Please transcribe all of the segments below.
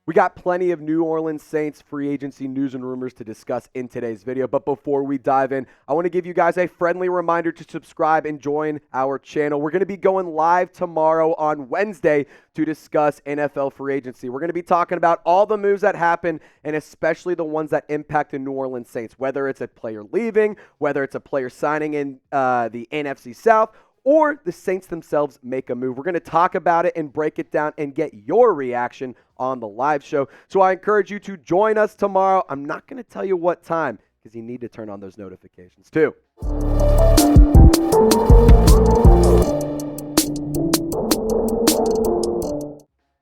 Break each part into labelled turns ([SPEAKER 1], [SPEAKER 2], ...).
[SPEAKER 1] We got plenty of New Orleans Saints free agency news and rumors to discuss in today's video. But before we dive in, I want to give you guys a friendly reminder to subscribe and join our channel. We're going to be going live tomorrow on Wednesday to discuss NFL free agency. We're going to be talking about all the moves that happen and especially the ones that impact the New Orleans Saints, whether it's a player leaving, whether it's a player signing in the NFC South, or the Saints themselves make a move. We're going to talk about it and break it down and get your reaction on the live show. So I encourage you to join us tomorrow. I'm not going to tell you what time because you need to turn on those notifications too.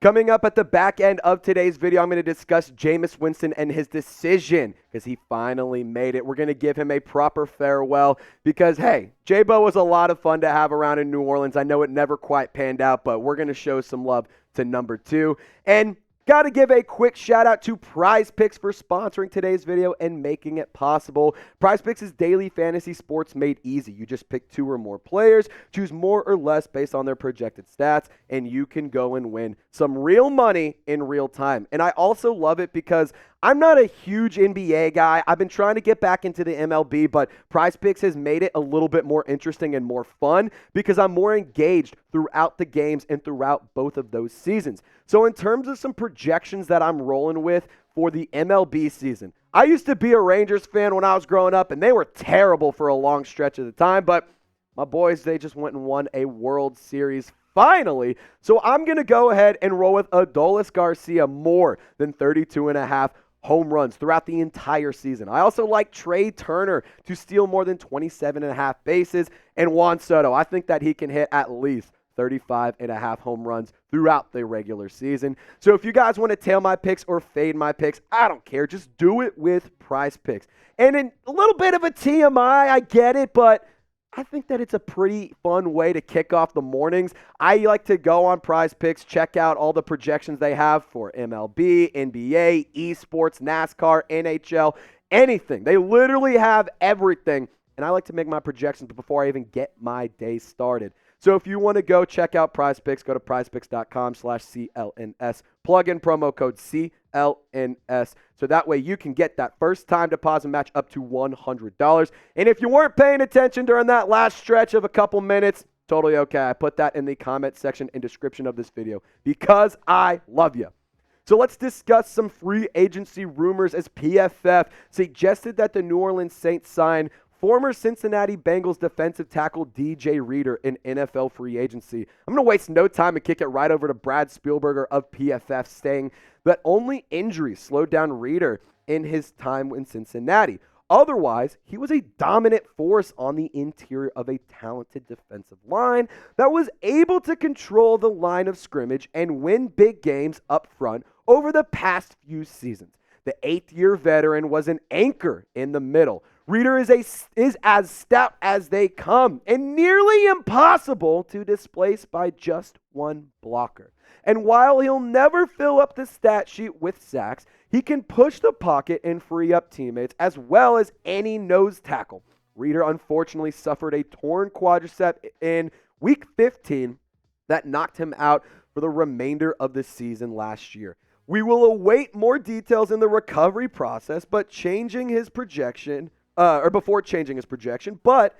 [SPEAKER 1] Coming up at the back end of today's video, I'm going to discuss Jameis Winston and his decision because he finally made it. We're going to give him a proper farewell because, hey, J-Bo was a lot of fun to have around in New Orleans. I know it never quite panned out, but we're going to show some love to number 2. And got to give a quick shout out to Prize Picks for sponsoring today's video and making it possible. Prize Picks is daily fantasy sports made easy. You just pick 2 or more players, choose more or less based on their projected stats, and you can go and win some real money in real time. And I also love it because I'm not a huge NBA guy. I've been trying to get back into the MLB, but Prize Picks has made it a little bit more interesting and more fun because I'm more engaged throughout the games and throughout both of those seasons. So in terms of some projections that I'm rolling with for the MLB season, I used to be a Rangers fan when I was growing up, and they were terrible for a long stretch of the time, but my boys, they just went and won a World Series finally. So I'm going to go ahead and roll with Adolis Garcia more than 32.5 home runs throughout the entire season. I also like Trey Turner to steal more than 27.5 bases, and Juan Soto, I think that he can hit at least 35.5 home runs throughout the regular season. So if you guys want to tail my picks or fade my picks, I don't care. Just do it with Prize Picks. And in a little bit of a TMI, I get it, but I think that it's a pretty fun way to kick off the mornings. I like to go on Prize Picks, check out all the projections they have for MLB, NBA, esports, NASCAR, NHL, anything. They literally have everything. And I like to make my projections before I even get my day started. So if you want to go check out Prize Picks, go to prizepicks.com/CLNS. Plug in promo code CLNS so that way you can get that first time deposit match up to $100. And if you weren't paying attention during that last stretch of a couple minutes, totally okay. I put that in the comment section and description of this video because I love you. So let's discuss some free agency rumors as PFF suggested that the New Orleans Saints sign former Cincinnati Bengals defensive tackle D.J. Reader in NFL free agency. I'm going to waste no time and kick it right over to Brad Spielberger of PFF, saying that only injuries slowed down Reader in his time in Cincinnati. Otherwise, he was a dominant force on the interior of a talented defensive line that was able to control the line of scrimmage and win big games up front over the past few seasons. The 8th-year veteran was an anchor in the middle. Reader is as stout as they come and nearly impossible to displace by just one blocker. And while he'll never fill up the stat sheet with sacks, he can push the pocket and free up teammates as well as any nose tackle. Reader unfortunately suffered a torn quadricep in Week 15 that knocked him out for the remainder of the season last year. We will await more details in the recovery process, but before changing his projection, but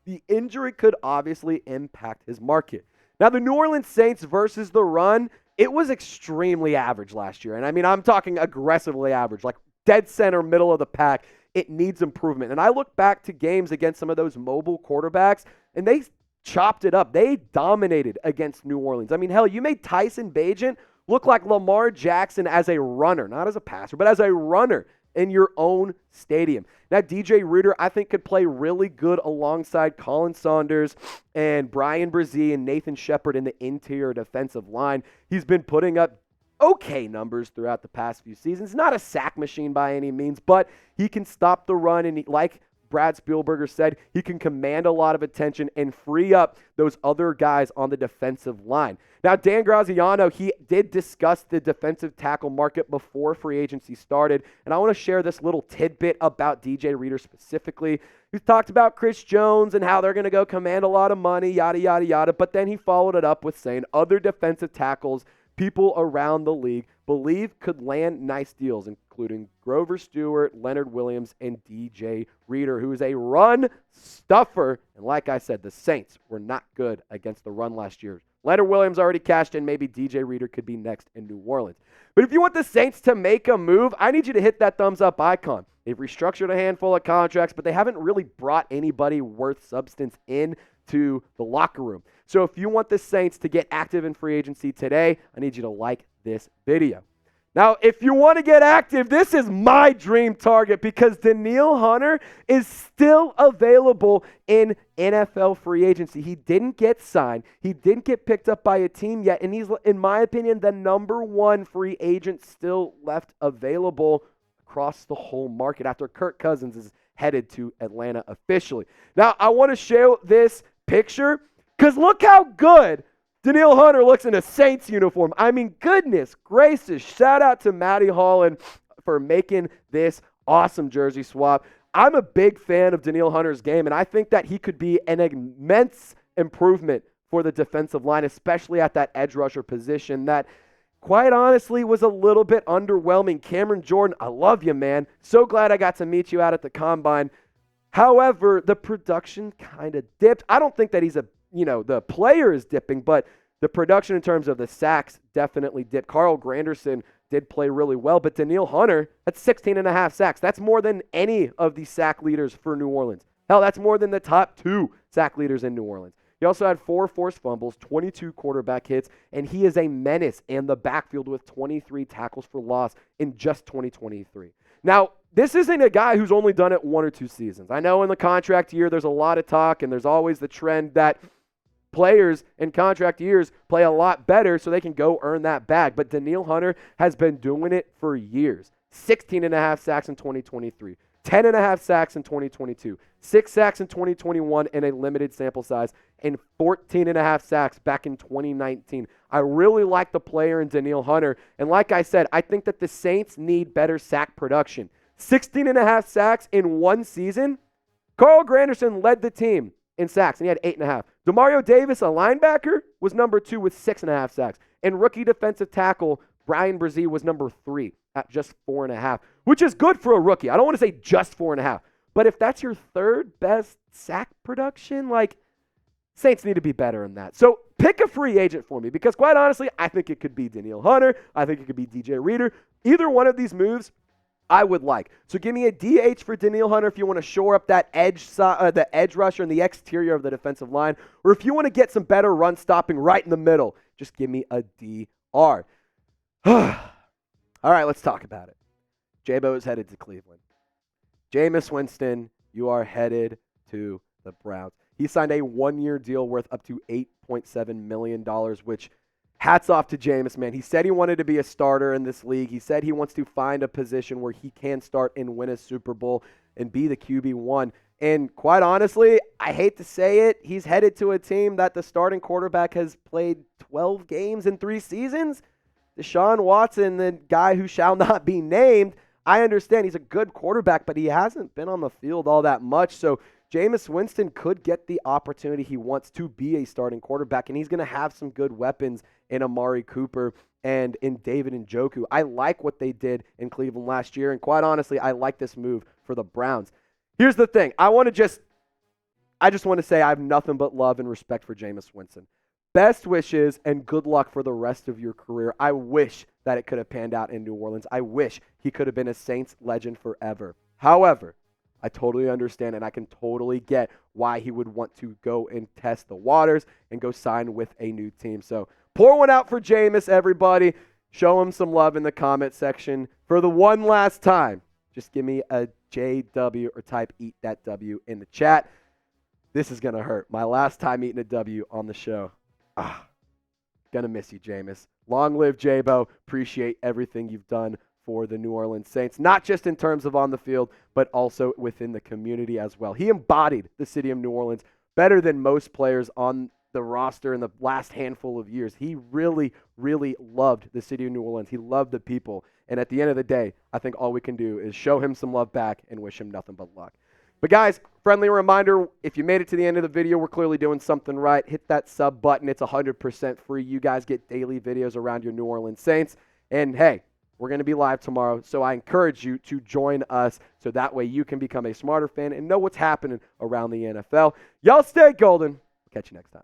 [SPEAKER 1] the injury could obviously impact his market. Now, the New Orleans Saints versus the run, it was extremely average last year. And I mean, I'm talking aggressively average, like dead center, middle of the pack. It needs improvement. And I look back to games against some of those mobile quarterbacks, and they chopped it up. They dominated against New Orleans. I mean, hell, you made Tyson Bagent look like Lamar Jackson as a runner, not as a passer, but as a runner in your own stadium. Now, DJ Reader, I think, could play really good alongside Colin Saunders and Brian Brzee and Nathan Shepard in the interior defensive line. He's been putting up okay numbers throughout the past few seasons. Not a sack machine by any means, but he can stop the run, and like Brad Spielberger said, he can command a lot of attention and free up those other guys on the defensive line. Now, Dan Graziano, he did discuss the defensive tackle market before free agency started, and I want to share this little tidbit about DJ Reader specifically. He's talked about Chris Jones and how they're going to go command a lot of money, yada, yada, yada, but then he followed it up with saying other defensive tackles people around the league believe could land nice deals, including Grover Stewart, Leonard Williams, and DJ Reader, who is a run stuffer. And like I said, the Saints were not good against the run last year. Leonard Williams already cashed in. Maybe DJ Reader could be next in New Orleans. But if you want the Saints to make a move, I need you to hit that thumbs up icon. They've restructured a handful of contracts, but they haven't really brought anybody worth substance in to the locker room. So if you want the Saints to get active in free agency today, I need you to like this video. Now, if you want to get active, this is my dream target because Danielle Hunter is still available in NFL free agency. He didn't get signed. He didn't get picked up by a team yet, and he's, in my opinion, the number one free agent still left available across the whole market after Kirk Cousins is headed to Atlanta officially. Now, I want to share this picture because look how good Danielle Hunter looks in a Saints uniform. I mean, goodness gracious. Shout out to Matty Holland for making this awesome jersey swap. I'm a big fan of Danielle Hunter's game, and I think that he could be an immense improvement for the defensive line, especially at that edge rusher position that, quite honestly, was a little bit underwhelming. Cameron Jordan, I love you, man. So glad I got to meet you out at the Combine. However, the production kind of dipped. I don't think that he's the player is dipping, but the production in terms of the sacks definitely dipped. Carl Granderson did play really well, but Danielle Hunter, that's 16.5 sacks. That's more than any of the sack leaders for New Orleans. Hell, that's more than the top 2 sack leaders in New Orleans. He also had 4 forced fumbles, 22 quarterback hits, and he is a menace in the backfield with 23 tackles for loss in just 2023. Now, this isn't a guy who's only done it 1 or 2 seasons. I know in the contract year there's a lot of talk, and there's always the trend that players in contract years play a lot better so they can go earn that bag. But Danielle Hunter has been doing it for years. 16.5 sacks in 2023, 10.5 sacks in 2022, 6 sacks in 2021 in a limited sample size, and 14.5 sacks back in 2019. I really like the player in Danielle Hunter. And like I said, I think that the Saints need better sack production. 16.5 sacks in 1 season. Carl Granderson led the team in sacks, and he had 8.5. Demario Davis, a linebacker, was number 2 with 6.5 sacks. And rookie defensive tackle Brian Brzee was number 3 at just 4.5, which is good for a rookie. I don't want to say just 4.5, but if that's your third best sack production, Saints need to be better in that. So pick a free agent for me because, quite honestly, I think it could be Danielle Hunter. I think it could be DJ Reader. Either one of these moves I would like. So give me a DH for Danielle Hunter if you want to shore up that the edge rusher and the exterior of the defensive line, or if you want to get some better run stopping right in the middle, just give me a DR. All right, let's talk about it. J-Bo is headed to Cleveland. Jameis Winston, you are headed to the Browns. He signed a 1-year deal worth up to $8.7 million, which hats off to Jameis, man. He said he wanted to be a starter in this league. He said he wants to find a position where he can start and win a Super Bowl and be the QB1. And quite honestly, I hate to say it, he's headed to a team that the starting quarterback has played 12 games in 3 seasons. Deshaun Watson, the guy who shall not be named, I understand he's a good quarterback, but he hasn't been on the field all that much. So Jameis Winston could get the opportunity he wants to be a starting quarterback, and he's going to have some good weapons in Amari Cooper and in David Njoku. I like what they did in Cleveland last year, and quite honestly, I like this move for the Browns. Here's the thing. I just want to say I have nothing but love and respect for Jameis Winston. Best wishes and good luck for the rest of your career. I wish that it could have panned out in New Orleans. I wish he could have been a Saints legend forever. However, I totally understand and I can totally get why he would want to go and test the waters and go sign with a new team. So pour one out for Jameis, everybody. Show him some love in the comment section. For the one last time, just give me a JW or type eat that W in the chat. This is going to hurt. My last time eating a W on the show. Gonna miss you, Jameis. Long live J-Bo. Appreciate everything you've done for the New Orleans Saints, not just in terms of on the field, but also within the community as well. He embodied the city of New Orleans better than most players on the roster in the last handful of years. He really, really loved the city of New Orleans. He loved the people. And at the end of the day, I think all we can do is show him some love back and wish him nothing but luck. But guys, friendly reminder, if you made it to the end of the video, we're clearly doing something right. Hit that sub button. It's 100% free. You guys get daily videos around your New Orleans Saints. And hey, we're going to be live tomorrow, so I encourage you to join us so that way you can become a smarter fan and know what's happening around the NFL. Y'all stay golden. Catch you next time.